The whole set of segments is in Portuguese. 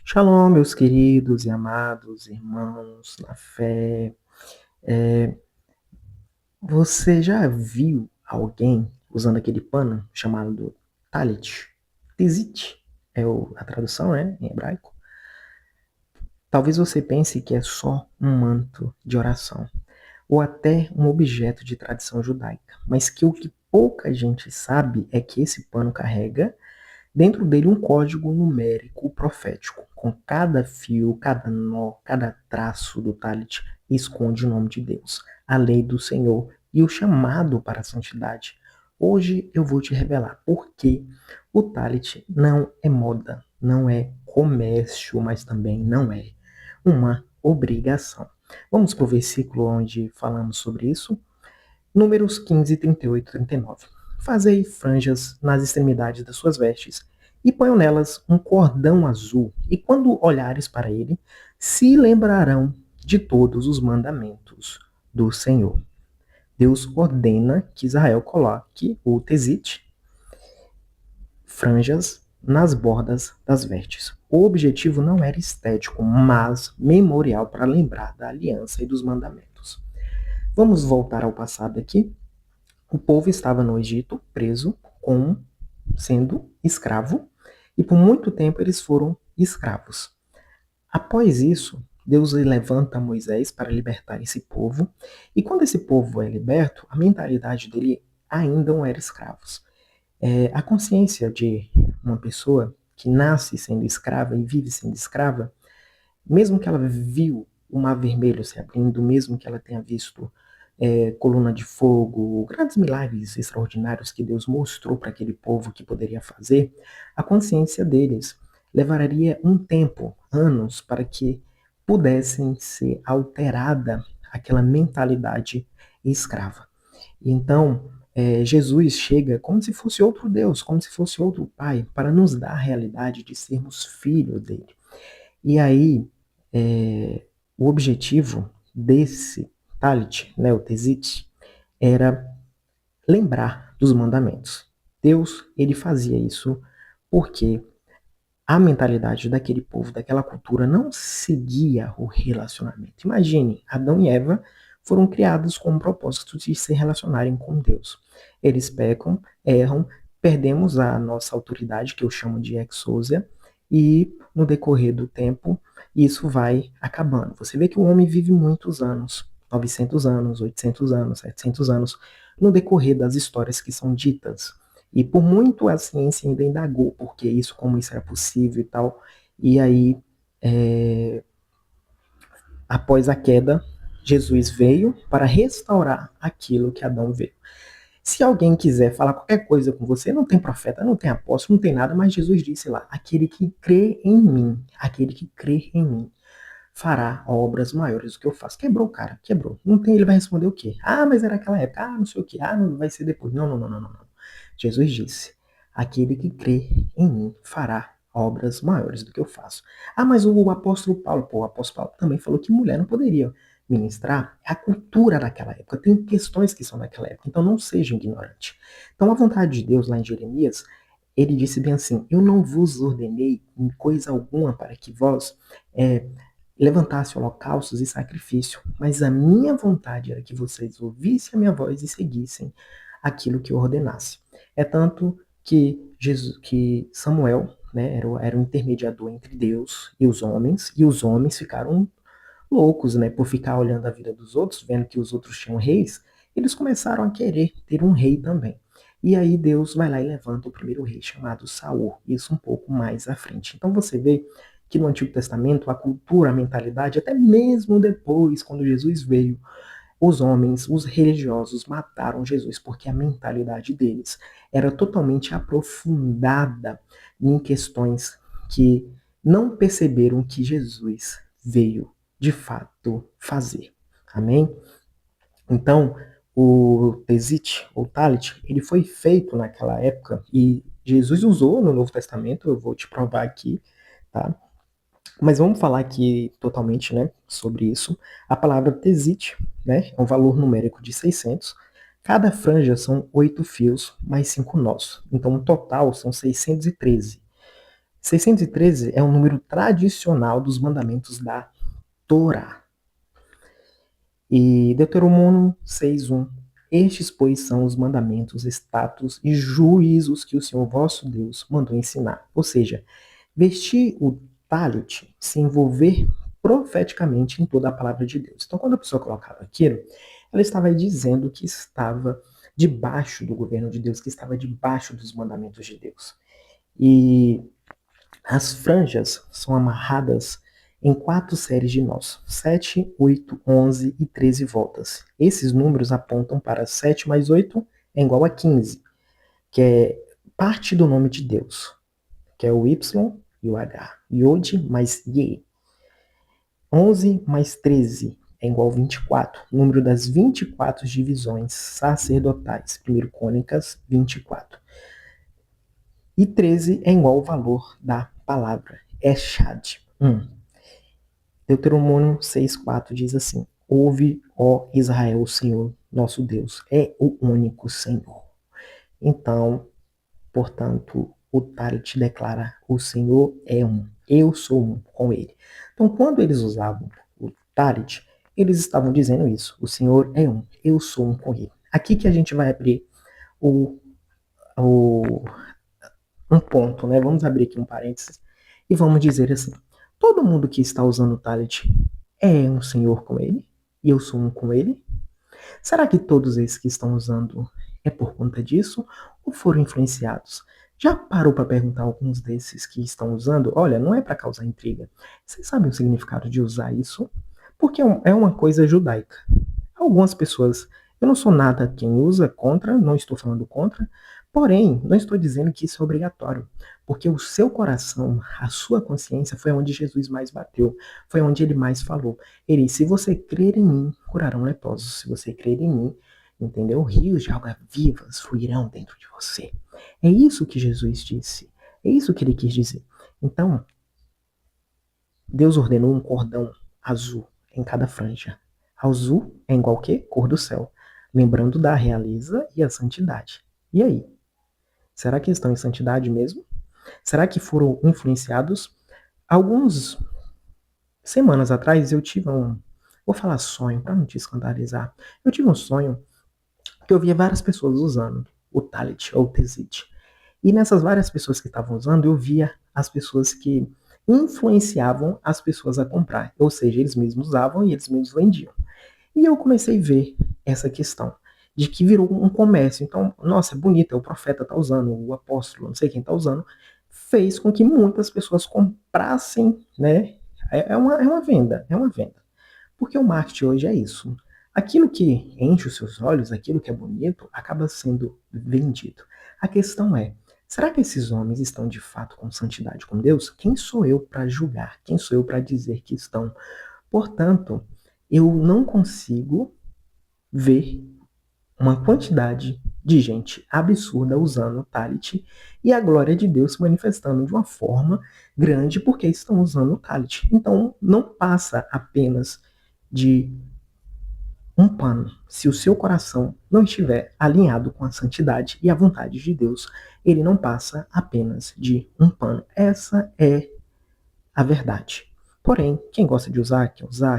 Shalom, meus queridos e amados irmãos na fé. É, Você já viu alguém usando aquele pano chamado talit? Tzitzit a tradução, né, em hebraico. Talvez você pense que é só um manto de oração, ou até um objeto de tradição judaica, mas que o que pouca gente sabe é que esse pano carrega dentro dele um código numérico profético. Com cada fio, cada nó, cada traço do talit esconde o nome de Deus, a lei do Senhor e o chamado para a santidade. Hoje eu vou te revelar por que o talit não é moda, não é comércio, mas também não é uma obrigação. Vamos para o versículo onde falamos sobre isso. Números 15, 38 e 39. Fazei franjas nas extremidades das suas vestes, e ponham nelas um cordão azul, e quando olhares para ele, se lembrarão de todos os mandamentos do Senhor. Deus ordena que Israel coloque o tezite, franjas, nas bordas das vestes. O objetivo não era estético, mas memorial para lembrar da aliança e dos mandamentos. Vamos voltar ao passado aqui. O povo estava no Egito, preso, sendo escravo, e por muito tempo eles foram escravos. Após isso, Deus levanta Moisés para libertar esse povo, e quando esse povo é liberto, a mentalidade dele ainda não era escravos. A consciência de uma pessoa que nasce sendo escrava e vive sendo escrava, mesmo que ela viu o mar vermelho se abrindo, mesmo que ela tenha visto coluna de fogo, grandes milagres extraordinários que Deus mostrou para aquele povo que poderia fazer, a consciência deles levaria um tempo, anos, para que pudessem ser alterada aquela mentalidade escrava. Então, Jesus chega como se fosse outro Deus, como se fosse outro Pai, para nos dar a realidade de sermos filhos dele. E aí, o objetivo desse talit, né, o tezit, era lembrar dos mandamentos. Deus, ele fazia isso porque a mentalidade daquele povo, daquela cultura, não seguia o relacionamento. Imagine, Adão e Eva foram criados com o propósito de se relacionarem com Deus. Eles pecam, erram, perdemos a nossa autoridade, que eu chamo de exousia, e no decorrer do tempo, isso vai acabando. Você vê que o homem vive muitos anos, 900 anos, 800 anos, 700 anos, no decorrer das histórias que são ditas. E por muito a ciência ainda indagou porque isso, como isso era possível e tal. E aí, após a queda, Jesus veio para restaurar aquilo que Adão veio. Se alguém quiser falar qualquer coisa com você, não tem profeta, não tem apóstolo, não tem nada, mas Jesus disse lá: aquele que crê em mim, fará obras maiores do que eu faço. Quebrou, cara, quebrou. Não tem, ele vai responder o quê? Ah, mas era aquela época, ah, não sei o quê, ah, não vai ser depois. Não, não, não, não, não, não. Jesus disse: aquele que crê em mim fará obras maiores do que eu faço. Ah, mas o apóstolo Paulo, pô, o apóstolo Paulo também falou que mulher não poderia ministrar. É a cultura daquela época, tem questões que são daquela época, então não seja ignorante. Então a vontade de Deus lá em Jeremias, ele disse bem assim: eu não vos ordenei em coisa alguma para que vós levantasse holocaustos e sacrifício, mas a minha vontade era que vocês ouvissem a minha voz e seguissem aquilo que eu ordenasse. É tanto que, que Samuel, né, era o intermediador entre Deus e os homens ficaram loucos, né, por ficar olhando a vida dos outros, vendo que os outros tinham reis, eles começaram a querer ter um rei também. E aí Deus vai lá e levanta o primeiro rei, chamado Saul, isso um pouco mais à frente. Então você vê que no Antigo Testamento a cultura, a mentalidade, até mesmo depois, quando Jesus veio, os homens, os religiosos mataram Jesus porque a mentalidade deles era totalmente aprofundada em questões que não perceberam que Jesus veio de fato fazer. Amém? Então, o Tezit, ou Talit, ele foi feito naquela época e Jesus usou no Novo Testamento, eu vou te provar aqui, tá? Mas vamos falar aqui totalmente, né, sobre isso. A palavra Tezit, né, é um valor numérico de 600. Cada franja são 8 fios mais 5 nós. Então, o total são 613. 613 é um número tradicional dos mandamentos da Torá. E Deuteronômio 6:1. Estes, pois, são os mandamentos, estatutos e juízos que o Senhor vosso Deus mandou ensinar. Ou seja, vestir o talit, se envolver profeticamente em toda a palavra de Deus. Então, quando a pessoa colocava aquilo, ela estava dizendo que estava debaixo do governo de Deus, que estava debaixo dos mandamentos de Deus. E as franjas são amarradas em 4 séries de nós: 7, 8, 11 e 13 voltas. Esses números apontam para 7 mais 8 é igual a 15, que é parte do nome de Deus, que é o Y e o H. Yod mais Ye. 11 mais 13 é igual a 24, número das 24 divisões sacerdotais. 1 Crônicas 24. E 13 é igual ao valor da palavra Eshad. Deuteronômio 6,4 diz assim: Ouve, ó Israel, o Senhor, nosso Deus, é o único Senhor. Então, portanto, o Talit declara: o Senhor é um, eu sou um com ele. Então, quando eles usavam o Talit, eles estavam dizendo isso: o Senhor é um, eu sou um com ele. Aqui que a gente vai abrir o, um ponto, né? Vamos abrir aqui um parênteses e vamos dizer assim: todo mundo que está usando o Talit é um Senhor com ele e eu sou um com ele? Será que todos esses que estão usando é por conta disso ou foram influenciados? Já parou para perguntar a alguns desses que estão usando? Olha, não é para causar intriga. Vocês sabem o significado de usar isso? Porque é uma coisa judaica. Algumas pessoas, eu não sou nada quem usa contra, não estou falando contra, porém, não estou dizendo que isso é obrigatório, porque o seu coração, a sua consciência foi onde Jesus mais bateu, foi onde ele mais falou. Ele disse: se você crer em mim, curarão leprosos. Se você crer em mim, entendeu? Rios de água vivas fluirão dentro de você. É isso que Jesus disse. É isso que ele quis dizer. Então, Deus ordenou um cordão azul em cada franja. Azul é igual a quê? Cor do céu. Lembrando da realeza e a santidade. E aí? Será que estão em santidade mesmo? Será que foram influenciados? Algumas semanas atrás eu tive um... Vou falar sonho, para não te escandalizar. Eu tive um sonho que eu via várias pessoas usando o Talit ou o Tezit. E nessas várias pessoas que estavam usando, eu via as pessoas que influenciavam as pessoas a comprar. Ou seja, eles mesmos usavam e eles mesmos vendiam. E eu comecei a ver essa questão de que virou um comércio. Então, nossa, é bonito, é o profeta tá usando, o apóstolo, não sei quem tá usando, fez com que muitas pessoas comprassem, né? É uma venda, é uma venda. Porque o marketing hoje é isso. Aquilo que enche os seus olhos, aquilo que é bonito, acaba sendo vendido. A questão é, será que esses homens estão de fato com santidade com Deus? Quem sou eu para julgar? Quem sou eu para dizer que estão? Portanto, eu não consigo ver uma quantidade de gente absurda usando o Talit e a glória de Deus se manifestando de uma forma grande porque estão usando o Talit. Então, não passa apenas de um pano. Se o seu coração não estiver alinhado com a santidade e a vontade de Deus, ele não passa apenas de um pano. Essa é a verdade. Porém, quem gosta de usar,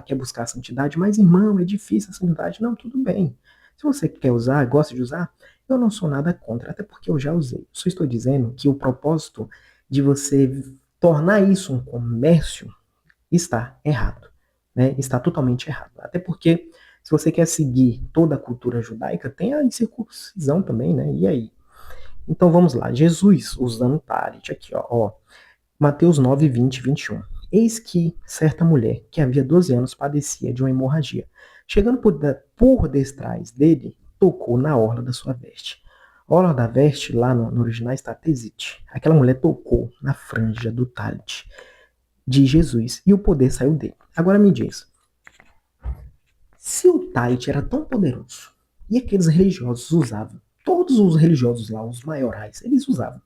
quer buscar a santidade, mas irmão, é difícil a santidade. Não, tudo bem. Se você quer usar, gosta de usar, eu não sou nada contra, até porque eu já usei. Só estou dizendo que o propósito de você tornar isso um comércio está errado, né? Está totalmente errado. Até porque se você quer seguir toda a cultura judaica, tem a incircuncisão também, né? E aí? Então vamos lá. Jesus usando talit aqui, ó. Mateus 9, 20 e 21. Eis que certa mulher, que havia 12 anos, padecia de uma hemorragia. Chegando por detrás dele, tocou na orla da sua veste. A orla da veste, lá no original, está tezite. Aquela mulher tocou na franja do talit de Jesus e o poder saiu dele. Agora me diz, se o talit era tão poderoso e aqueles religiosos usavam, todos os religiosos lá, os maiorais, eles usavam,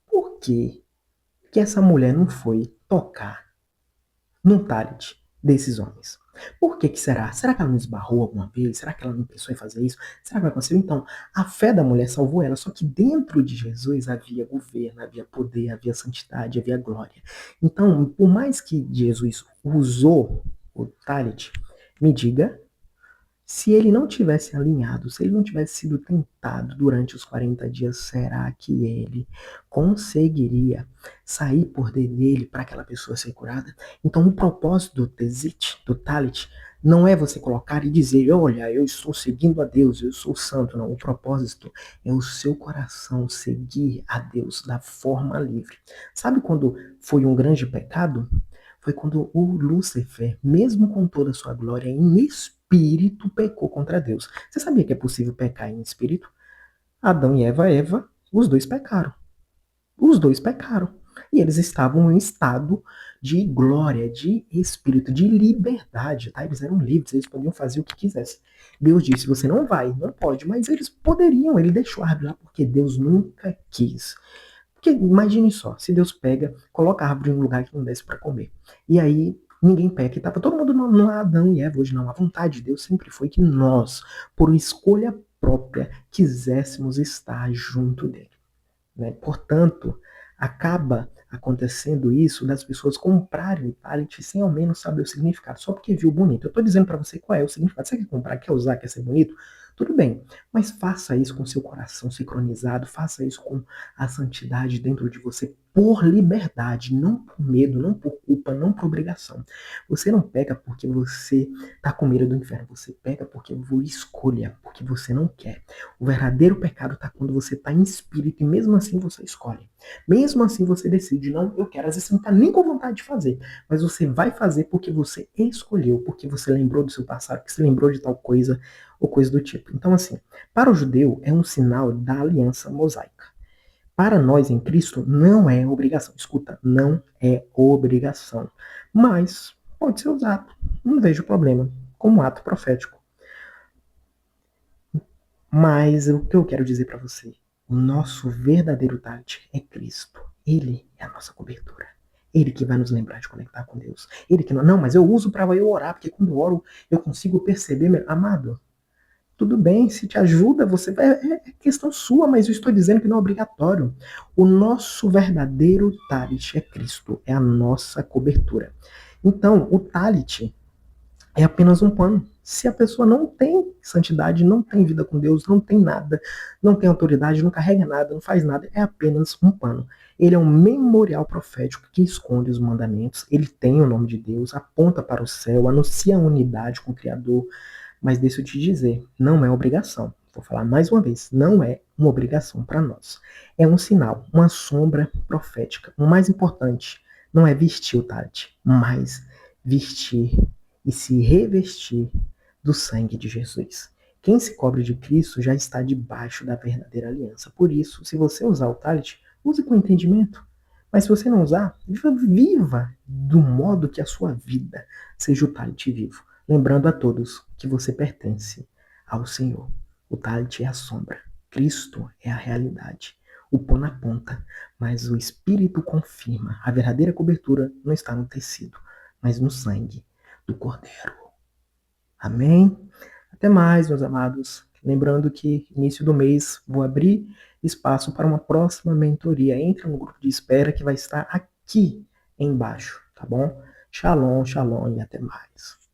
por que essa mulher não foi tocar no talit desses homens? Por que que será? Será que ela não esbarrou alguma vez? Será que ela não pensou em fazer isso? Será que aconteceu? Então, a fé da mulher salvou ela, só que dentro de Jesus havia governo, havia poder, havia santidade, havia glória. Então, por mais que Jesus usou o talit, me diga, se ele não tivesse alinhado, se ele não tivesse sido tentado durante os 40 dias, será que ele conseguiria sair por dentro dele para aquela pessoa ser curada? Então, o propósito do Tezit, do Talit, não é você colocar e dizer, olha, eu estou seguindo a Deus, eu sou santo. Não, o propósito é o seu coração seguir a Deus da forma livre. Sabe quando foi um grande pecado? Foi quando o Lúcifer, mesmo com toda a sua glória em espírito, pecou contra Deus. Você sabia que é possível pecar em espírito? Adão e Eva, os dois pecaram. Os dois pecaram. E eles estavam em estado de glória, de espírito, de liberdade, tá? Eles eram livres, eles podiam fazer o que quisessem. Deus disse, você não vai, não pode, mas eles poderiam, ele deixou a árvore lá porque Deus nunca quis. Porque imagine só, se Deus pega, coloca a árvore em um lugar que não desse para comer. E aí ninguém peca. E tava todo mundo no Adão e Eva hoje não. A vontade de Deus sempre foi que nós, por escolha própria, quiséssemos estar junto dele. Né? Portanto, acaba acontecendo isso das pessoas comprarem o talent sem ao menos saber o significado, só porque viu bonito. Eu estou dizendo para você qual é o significado. Você quer comprar, quer usar, quer ser bonito? Tudo bem, mas faça isso com seu coração sincronizado, faça isso com a santidade dentro de você, por liberdade, não por medo, não por culpa, não por obrigação. Você não peca porque você está com medo do inferno, você peca porque você escolha, porque você não quer. O verdadeiro pecado está quando você está em espírito e mesmo assim você escolhe. Mesmo assim você decide, não, eu quero. Às vezes você não está nem com vontade de fazer, mas você vai fazer porque você escolheu, porque você lembrou do seu passado, porque você lembrou de tal coisa ou coisa do tipo. Então, assim, para o judeu é um sinal da aliança mosaica. Para nós em Cristo não é obrigação. Escuta, não é obrigação. Mas pode ser usado. Não vejo problema. Como ato profético. Mas o que eu quero dizer para você, o nosso verdadeiro target é Cristo. Ele é a nossa cobertura. Ele que vai nos lembrar de conectar com Deus. Ele que não, mas eu uso para eu orar, porque quando eu oro eu consigo perceber, amado, tudo bem, se te ajuda, você vai, é questão sua, mas eu estou dizendo que não é obrigatório. O nosso verdadeiro talit é Cristo, é a nossa cobertura. Então, o talit é apenas um pano. Se a pessoa não tem santidade, não tem vida com Deus, não tem nada, não tem autoridade, não carrega nada, não faz nada, é apenas um pano. Ele é um memorial profético que esconde os mandamentos, ele tem o nome de Deus, aponta para o céu, anuncia a unidade com o Criador, mas deixa eu te dizer, não é obrigação. Vou falar mais uma vez, não é uma obrigação para nós. É um sinal, uma sombra profética. O mais importante não é vestir o Tade, mas vestir e se revestir do sangue de Jesus. Quem se cobre de Cristo já está debaixo da verdadeira aliança. Por isso, se você usar o talit, use com entendimento. Mas se você não usar, viva do modo que a sua vida seja o talit vivo. Lembrando a todos que você pertence ao Senhor. O talit é a sombra. Cristo é a realidade. O pano aponta, mas o Espírito confirma. A verdadeira cobertura não está no tecido, mas no sangue do Cordeiro. Amém? Até mais, meus amados. Lembrando que início do mês vou abrir espaço para uma próxima mentoria. Entra no grupo de espera que vai estar aqui embaixo, tá bom? Shalom, shalom e até mais.